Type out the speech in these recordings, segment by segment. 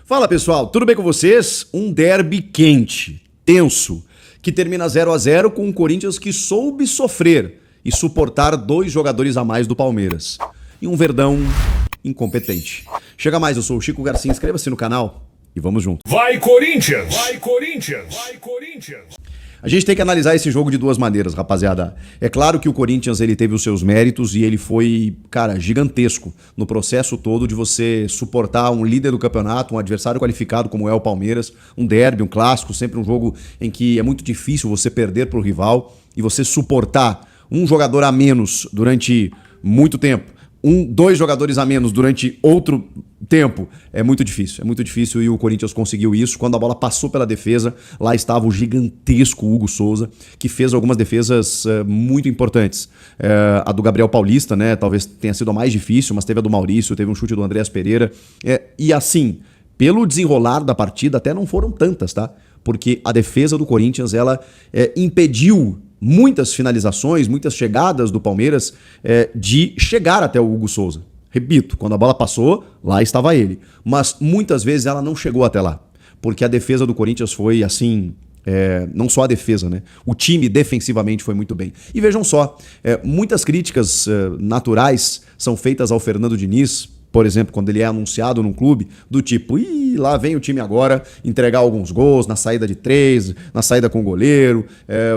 Fala pessoal, tudo bem com vocês? Um derby quente, tenso, que termina 0-0 com um Corinthians que soube sofrer e suportar 2 jogadores a mais do Palmeiras. E um Verdão incompetente. Chega mais, eu sou o Chico Garcia, inscreva-se no canal e vamos junto. Vai Corinthians! Vai Corinthians! Vai Corinthians! A gente tem que analisar esse jogo de duas maneiras, rapaziada. É claro que o Corinthians ele teve os seus méritos e ele foi, cara, gigantesco no processo todo de você suportar um líder do campeonato, um adversário qualificado como é o Palmeiras, um derby, um clássico, sempre um jogo em que é muito difícil você perder para o rival e você suportar um jogador a menos durante muito tempo. 2 jogadores a menos durante outro tempo é muito difícil e o Corinthians conseguiu isso. Quando a bola passou pela defesa, lá estava o gigantesco Hugo Souza, que fez algumas defesas muito importantes. A do Gabriel Paulista, né, talvez tenha sido a mais difícil, mas teve a do Maurício, teve um chute do Andreas Pereira. E assim, pelo desenrolar da partida, até não foram tantas, tá? Porque a defesa do Corinthians, ela impediu muitas finalizações, muitas chegadas do Palmeiras de chegar até o Hugo Souza. Repito, quando a bola passou, lá estava ele. Mas muitas vezes ela não chegou até lá. Porque a defesa do Corinthians foi assim... não só a defesa, né? O time defensivamente foi muito bem. E vejam só, muitas críticas naturais são feitas ao Fernando Diniz, por exemplo, quando ele é anunciado num clube, do tipo, lá vem o time agora entregar alguns gols na saída de 3, na saída com o goleiro,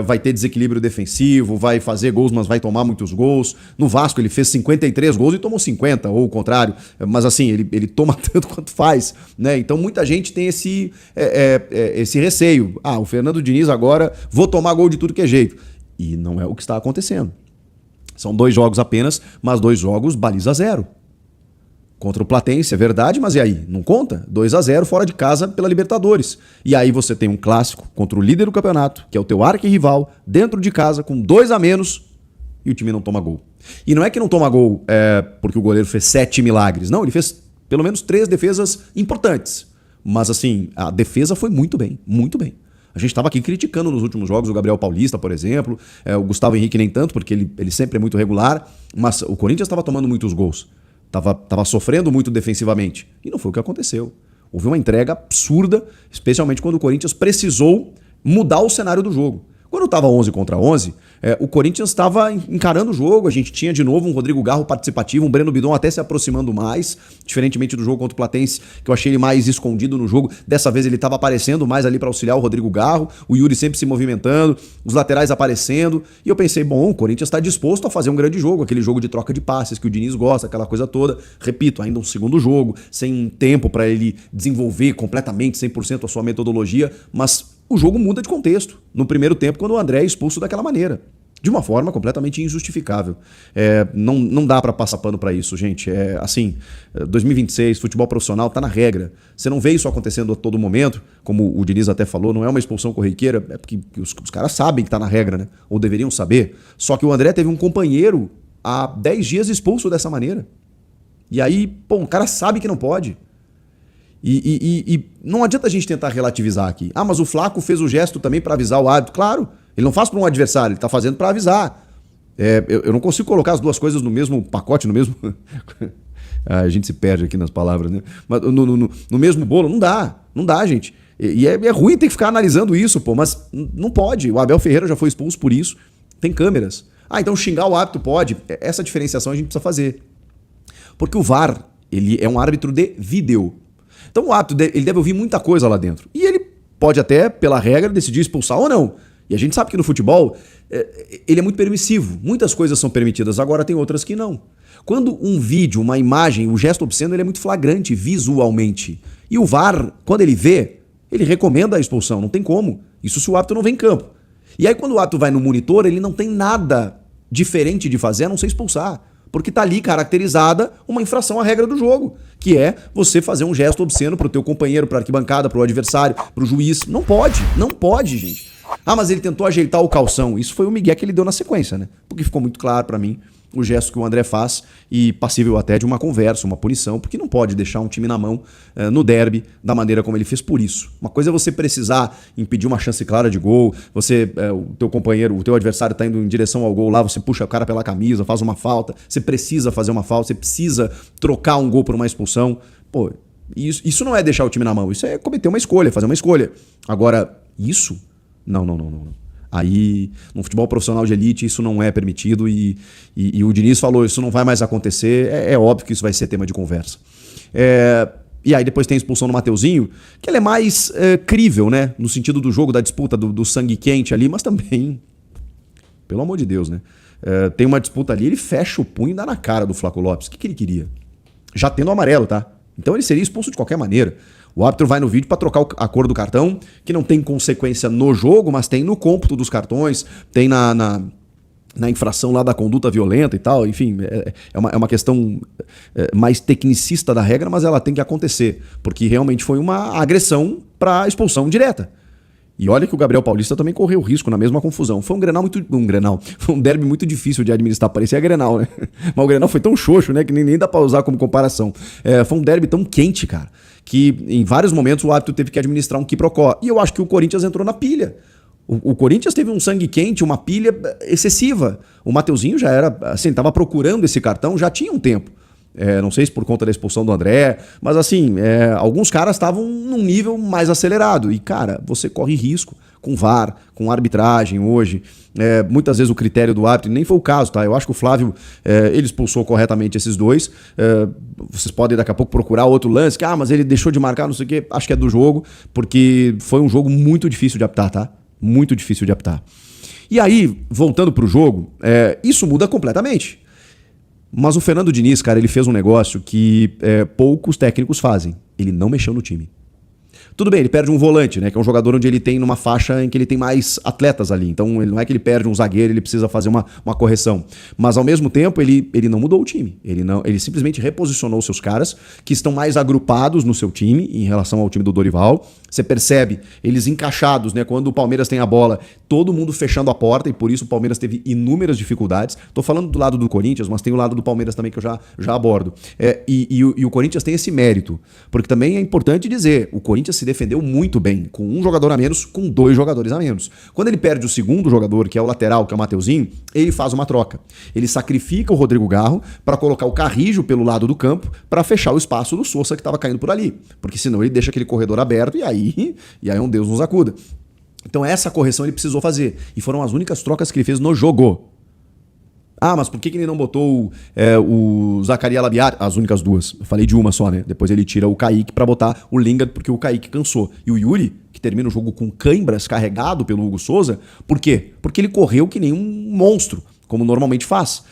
vai ter desequilíbrio defensivo, vai fazer gols, mas vai tomar muitos gols. No Vasco ele fez 53 gols e tomou 50, ou o contrário, mas assim, ele toma tanto quanto faz, né? Então muita gente tem esse receio. O Fernando Diniz agora, vou tomar gol de tudo que é jeito. E não é o que está acontecendo. São 2 jogos apenas, mas 2 jogos baliza 0. Contra o Platense, é verdade, mas e aí? Não conta? 2-0 fora de casa pela Libertadores. E aí você tem um clássico contra o líder do campeonato, que é o teu arquirrival, dentro de casa, com 2 a menos, e o time não toma gol. E não é que não toma gol porque o goleiro fez 7 milagres. Não, ele fez pelo menos 3 defesas importantes. Mas assim, a defesa foi muito bem, muito bem. A gente estava aqui criticando nos últimos jogos o Gabriel Paulista, por exemplo, o Gustavo Henrique nem tanto, porque ele sempre é muito regular, mas o Corinthians estava tomando muitos gols. Tava sofrendo muito defensivamente. E não foi o que aconteceu. Houve uma entrega absurda, especialmente quando o Corinthians precisou mudar o cenário do jogo. Quando estava 11 contra 11, o Corinthians estava encarando o jogo, a gente tinha de novo um Rodrigo Garro participativo, um Breno Bidon até se aproximando mais, diferentemente do jogo contra o Platense, que eu achei ele mais escondido no jogo. Dessa vez ele estava aparecendo mais ali para auxiliar o Rodrigo Garro, o Yuri sempre se movimentando, os laterais aparecendo, e eu pensei, bom, o Corinthians está disposto a fazer um grande jogo, aquele jogo de troca de passes que o Diniz gosta, aquela coisa toda. Repito, ainda um segundo jogo, sem tempo para ele desenvolver completamente, 100% a sua metodologia, mas o jogo muda de contexto no primeiro tempo quando o André é expulso daquela maneira. De uma forma completamente injustificável. Não dá para passar pano para isso, gente. 2026, futebol profissional tá na regra. Você não vê isso acontecendo a todo momento, como o Diniz até falou, não é uma expulsão corriqueira, é porque os caras sabem que tá na regra, né? Ou deveriam saber. Só que o André teve um companheiro há 10 dias expulso dessa maneira. E aí, o cara sabe que não pode. E não adianta a gente tentar relativizar aqui. Mas o Flaco fez o gesto também para avisar o árbitro. Claro, ele não faz para um adversário, ele está fazendo para avisar. Eu não consigo colocar as duas coisas no mesmo pacote, no mesmo... A gente se perde aqui nas palavras, né? Mas no mesmo bolo, não dá, gente. E é ruim ter que ficar analisando isso, mas não pode. O Abel Ferreira já foi expulso por isso. Tem câmeras. Então xingar o árbitro pode. Essa diferenciação a gente precisa fazer. Porque o VAR, ele é um árbitro de vídeo. Então o árbitro ele deve ouvir muita coisa lá dentro. E ele pode até, pela regra, decidir expulsar ou não. E a gente sabe que no futebol ele é muito permissivo. Muitas coisas são permitidas, agora tem outras que não. Quando um vídeo, uma imagem, um gesto obsceno, ele é muito flagrante visualmente. E o VAR, quando ele vê, ele recomenda a expulsão, não tem como. Isso se o árbitro não vem em campo. E aí quando o árbitro vai no monitor, ele não tem nada diferente de fazer a não ser expulsar. Porque tá ali caracterizada uma infração à regra do jogo, que é você fazer um gesto obsceno pro teu companheiro, pra arquibancada, pro adversário, pro juiz. Não pode, gente. Mas ele tentou ajeitar o calção. Isso foi o migué que ele deu na sequência, né? Porque ficou muito claro pra mim o gesto que o André faz e passível até de uma conversa, uma punição, porque não pode deixar um time na mão no derby da maneira como ele fez por isso. Uma coisa é você precisar impedir uma chance clara de gol, o teu companheiro, o teu adversário está indo em direção ao gol lá, você puxa o cara pela camisa, faz uma falta, você precisa fazer uma falta, você precisa trocar um gol por uma expulsão. Isso não é deixar o time na mão, isso é cometer uma escolha, fazer uma escolha. Agora, isso? Não. Aí, no futebol profissional de elite, isso não é permitido e o Diniz falou, isso não vai mais acontecer, é óbvio que isso vai ser tema de conversa. E aí depois tem a expulsão do Mateuzinho, que ela é mais crível, né? No sentido do jogo, da disputa, do sangue quente ali, mas também, pelo amor de Deus, né? Tem uma disputa ali, ele fecha o punho e dá na cara do Flaco Lopes. O que ele queria? Já tendo o amarelo, tá? Então ele seria expulso de qualquer maneira. O árbitro vai no vídeo para trocar a cor do cartão, que não tem consequência no jogo, mas tem no cômputo dos cartões, tem na infração lá da conduta violenta e tal. Enfim, é uma questão mais tecnicista da regra, mas ela tem que acontecer, porque realmente foi uma agressão para expulsão direta. E olha que o Gabriel Paulista também correu risco na mesma confusão. Foi foi um derby muito difícil de administrar, parecia Grenal, né? Mas o Grenal foi tão xoxo, né, que nem dá pra usar como comparação. Foi um derby tão quente, cara, que em vários momentos o árbitro teve que administrar um quiprocó. E eu acho que o Corinthians entrou na pilha. O Corinthians teve um sangue quente, uma pilha excessiva. O Mateuzinho já era, assim, tava procurando esse cartão, já tinha um tempo. Não sei se por conta da expulsão do André, mas assim, alguns caras estavam num nível mais acelerado. E, cara, você corre risco com VAR, com arbitragem hoje. Muitas vezes o critério do árbitro nem foi o caso, tá? Eu acho que o Flávio, ele expulsou corretamente esses dois. Vocês podem daqui a pouco procurar outro lance, que, mas ele deixou de marcar, não sei o quê. Acho que é do jogo, porque foi um jogo muito difícil de apitar, tá? Muito difícil de apitar. E aí, voltando pro jogo, isso muda completamente. Mas o Fernando Diniz, cara, ele fez um negócio que poucos técnicos fazem. Ele não mexeu no time. Tudo bem, ele perde um volante, né? Que é um jogador onde ele tem numa faixa em que ele tem mais atletas ali. Então, ele não é que ele perde um zagueiro, ele precisa fazer uma correção. Mas, ao mesmo tempo, ele não mudou o time. Ele simplesmente reposicionou seus caras, que estão mais agrupados no seu time, em relação ao time do Dorival. Você percebe eles encaixados, né? Quando o Palmeiras tem a bola, todo mundo fechando a porta, e por isso o Palmeiras teve inúmeras dificuldades. Tô falando do lado do Corinthians, mas tem o lado do Palmeiras também que eu já abordo. E o Corinthians tem esse mérito, porque também é importante dizer, o Corinthians se defendeu muito bem, com um jogador a menos, com 2 jogadores a menos. Quando ele perde o segundo jogador, que é o lateral, que é o Mateuzinho, ele faz uma troca. Ele sacrifica o Rodrigo Garro para colocar o Carrijo pelo lado do campo para fechar o espaço do Sousa que estava caindo por ali. Porque senão ele deixa aquele corredor aberto e aí é um Deus nos acuda. Então essa correção ele precisou fazer. E foram as únicas trocas que ele fez no jogo. Mas por que ele não botou o Zacarias Labiat? As únicas 2. Eu falei de uma só, né? Depois ele tira o Kaique pra botar o Lingard, porque o Kaique cansou. E o Yuri, que termina o jogo com cãibras, carregado pelo Hugo Souza. Por quê? Porque ele correu que nem um monstro, como normalmente faz.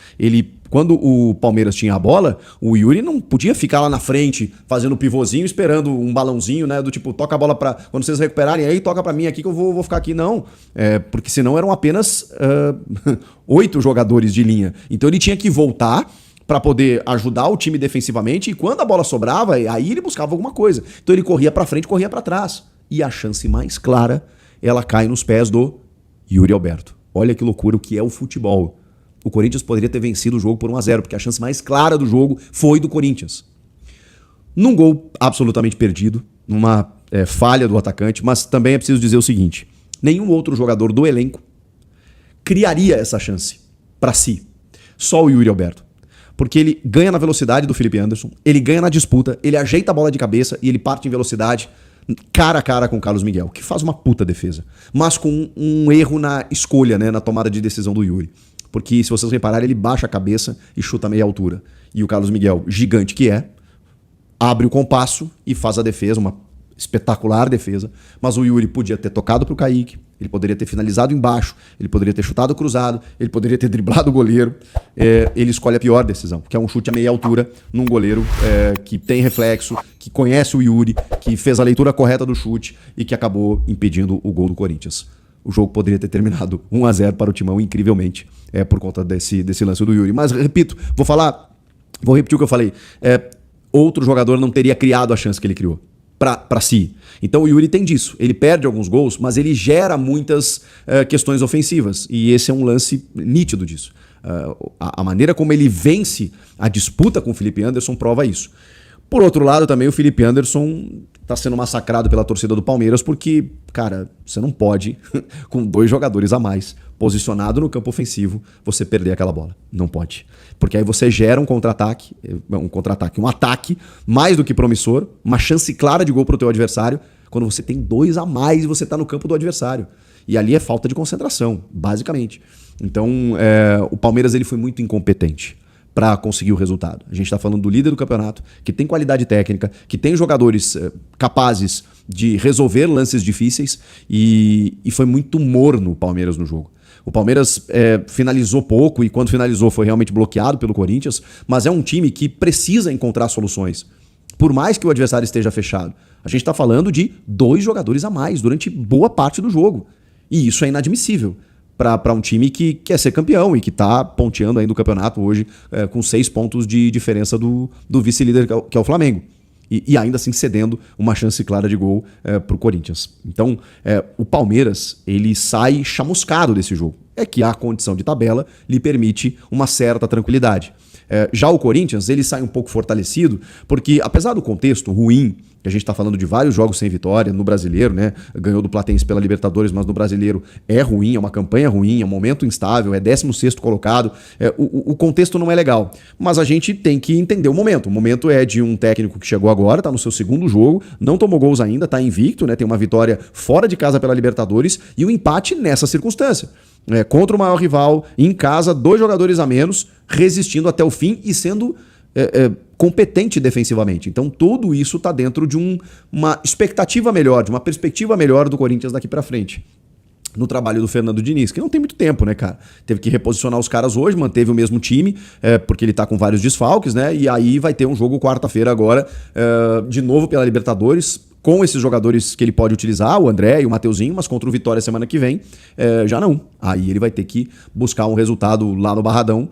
Quando o Palmeiras tinha a bola, o Yuri não podia ficar lá na frente, fazendo pivôzinho, esperando um balãozinho, né? Do tipo, toca a bola pra... Quando vocês recuperarem, aí toca pra mim aqui que eu vou ficar aqui. Não. Porque senão eram apenas 8 jogadores de linha. Então ele tinha que voltar para poder ajudar o time defensivamente, e quando a bola sobrava, aí ele buscava alguma coisa. Então ele corria pra frente, corria pra trás. E a chance mais clara, ela cai nos pés do Yuri Alberto. Olha que loucura o que é o futebol. O Corinthians poderia ter vencido o jogo por 1-0, porque a chance mais clara do jogo foi do Corinthians. Num gol absolutamente perdido, numa falha do atacante, mas também é preciso dizer o seguinte, nenhum outro jogador do elenco criaria essa chance para si. Só o Yuri Alberto. Porque ele ganha na velocidade do Felipe Anderson, ele ganha na disputa, ele ajeita a bola de cabeça e ele parte em velocidade cara a cara com o Carlos Miguel, que faz uma puta defesa. Mas com um erro na escolha, né, na tomada de decisão do Yuri. Porque, se vocês repararem, ele baixa a cabeça e chuta a meia altura. E o Carlos Miguel, gigante que é, abre o compasso e faz a defesa, uma espetacular defesa. Mas o Yuri podia ter tocado pro Kaique, ele poderia ter finalizado embaixo, ele poderia ter chutado cruzado, ele poderia ter driblado o goleiro. Ele escolhe a pior decisão, que é um chute a meia altura num goleiro que tem reflexo, que conhece o Yuri, que fez a leitura correta do chute e que acabou impedindo o gol do Corinthians. O jogo poderia ter terminado 1-0 para o Timão, incrivelmente, por conta desse lance do Yuri. Mas, repito, vou repetir o que eu falei. Outro jogador não teria criado a chance que ele criou para si. Então o Yuri tem disso. Ele perde alguns gols, mas ele gera muitas questões ofensivas. E esse é um lance nítido disso. A maneira como ele vence a disputa com o Felipe Anderson prova isso. Por outro lado, também o Felipe Anderson tá sendo massacrado pela torcida do Palmeiras porque, cara, você não pode, com 2 jogadores a mais, posicionado no campo ofensivo, você perder aquela bola. Não pode. Porque aí você gera um contra-ataque, um ataque mais do que promissor, uma chance clara de gol pro teu adversário, quando você tem 2 a mais e você tá no campo do adversário. E ali é falta de concentração, basicamente. Então, o Palmeiras ele foi muito incompetente para conseguir o resultado. A gente está falando do líder do campeonato, que tem qualidade técnica, que tem jogadores capazes de resolver lances difíceis e foi muito morno o Palmeiras no jogo. O Palmeiras finalizou pouco e quando finalizou foi realmente bloqueado pelo Corinthians, mas é um time que precisa encontrar soluções. Por mais que o adversário esteja fechado. A gente está falando de 2 jogadores a mais durante boa parte do jogo. E isso é inadmissível para um time que quer ser campeão e que está ponteando ainda o campeonato hoje com 6 pontos de diferença do vice-líder, que é o Flamengo. E ainda assim cedendo uma chance clara de gol para o Corinthians. Então, o Palmeiras ele sai chamuscado desse jogo. É que a condição de tabela lhe permite uma certa tranquilidade. Já o Corinthians ele sai um pouco fortalecido, porque apesar do contexto ruim, que a gente está falando de vários jogos sem vitória no Brasileiro, né? Ganhou do Platense pela Libertadores, mas no Brasileiro é ruim, é uma campanha ruim, é um momento instável, é 16º colocado, o contexto não é legal. Mas a gente tem que entender o momento. O momento é de um técnico que chegou agora, está no seu 2º jogo, não tomou gols ainda, está invicto, né? Tem uma vitória fora de casa pela Libertadores e o empate nessa circunstância. Contra o maior rival, em casa, 2 jogadores a menos, resistindo até o fim e sendo competente defensivamente. Então tudo isso está dentro de uma expectativa melhor, de uma perspectiva melhor do Corinthians daqui para frente. No trabalho do Fernando Diniz, que não tem muito tempo, né, cara? Teve que reposicionar os caras hoje, manteve o mesmo time, porque ele tá com vários desfalques, né? E aí vai ter um jogo quarta-feira agora, de novo pela Libertadores, com esses jogadores que ele pode utilizar, o André e o Mateuzinho, mas contra o Vitória semana que vem, já não. Aí ele vai ter que buscar um resultado lá no Barradão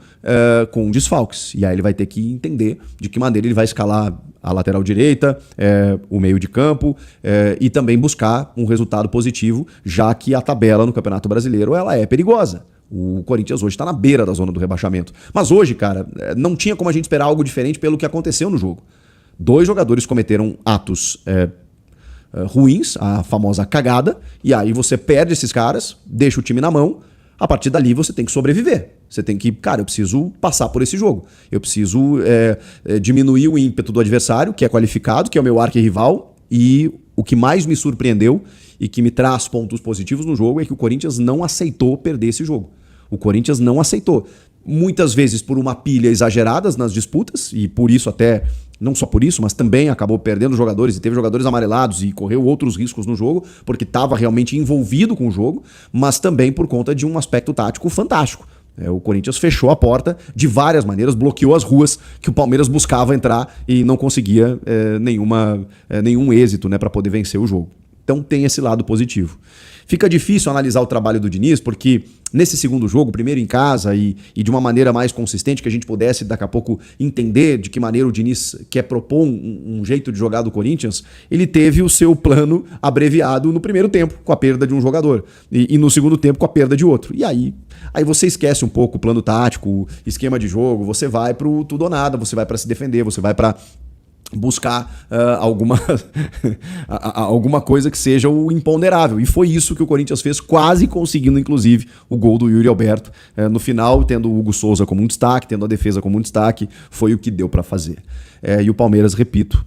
com desfalques. E aí ele vai ter que entender de que maneira ele vai escalar a lateral direita, o meio de campo e também buscar um resultado positivo, já que a tabela no Campeonato Brasileiro ela é perigosa. O Corinthians hoje está na beira da zona do rebaixamento. Mas hoje, cara, não tinha como a gente esperar algo diferente pelo que aconteceu no jogo. 2 jogadores cometeram atos ruins, a famosa cagada, e aí você perde esses caras, deixa o time na mão, a partir dali você tem que sobreviver. Você tem que, cara, eu preciso passar por esse jogo. Eu preciso diminuir o ímpeto do adversário, que é qualificado, que é o meu arquirrival, e o que mais me surpreendeu e que me traz pontos positivos no jogo é que o Corinthians não aceitou perder esse jogo. O Corinthians não aceitou. Muitas vezes por uma pilha exagerada nas disputas, e por isso até, não só por isso, mas também acabou perdendo jogadores e teve jogadores amarelados e correu outros riscos no jogo, porque estava realmente envolvido com o jogo, mas também por conta de um aspecto tático fantástico. O Corinthians fechou a porta de várias maneiras, bloqueou as ruas que o Palmeiras buscava entrar e não conseguia nenhum êxito, né, para poder vencer o jogo. Então tem esse lado positivo. Fica difícil analisar o trabalho do Diniz, porque nesse segundo jogo, primeiro em casa e de uma maneira mais consistente, que a gente pudesse daqui a pouco entender de que maneira o Diniz quer propor um jeito de jogar do Corinthians, ele teve o seu plano abreviado no primeiro tempo, com a perda de um jogador, e no segundo tempo com a perda de outro. E aí você esquece um pouco o plano tático, o esquema de jogo, você vai pro tudo ou nada, você vai para se defender, você vai para buscar alguma coisa que seja o imponderável. E foi isso que o Corinthians fez, quase conseguindo, inclusive, o gol do Yuri Alberto. No final, tendo o Hugo Souza como um destaque, tendo a defesa como um destaque, foi o que deu para fazer. E o Palmeiras, repito,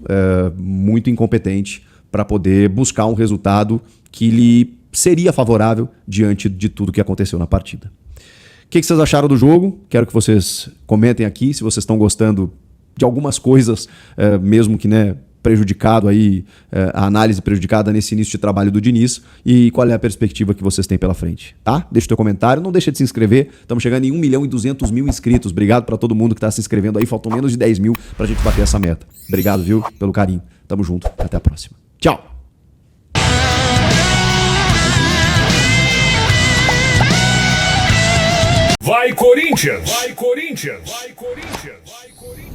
muito incompetente para poder buscar um resultado que lhe seria favorável diante de tudo que aconteceu na partida. O que vocês acharam do jogo? Quero que vocês comentem aqui, se vocês estão gostando de algumas coisas, mesmo que, né, prejudicado aí, a análise prejudicada nesse início de trabalho do Diniz, e qual é a perspectiva que vocês têm pela frente, tá? Deixa o teu comentário, não deixa de se inscrever, estamos chegando em 1.200.000 inscritos, obrigado para todo mundo que está se inscrevendo aí, faltam menos de 10 mil pra gente bater essa meta. Obrigado, viu, pelo carinho, tamo junto, até a próxima. Tchau! Vai Corinthians! Vai Corinthians! Vai Corinthians! Vai Corinthians!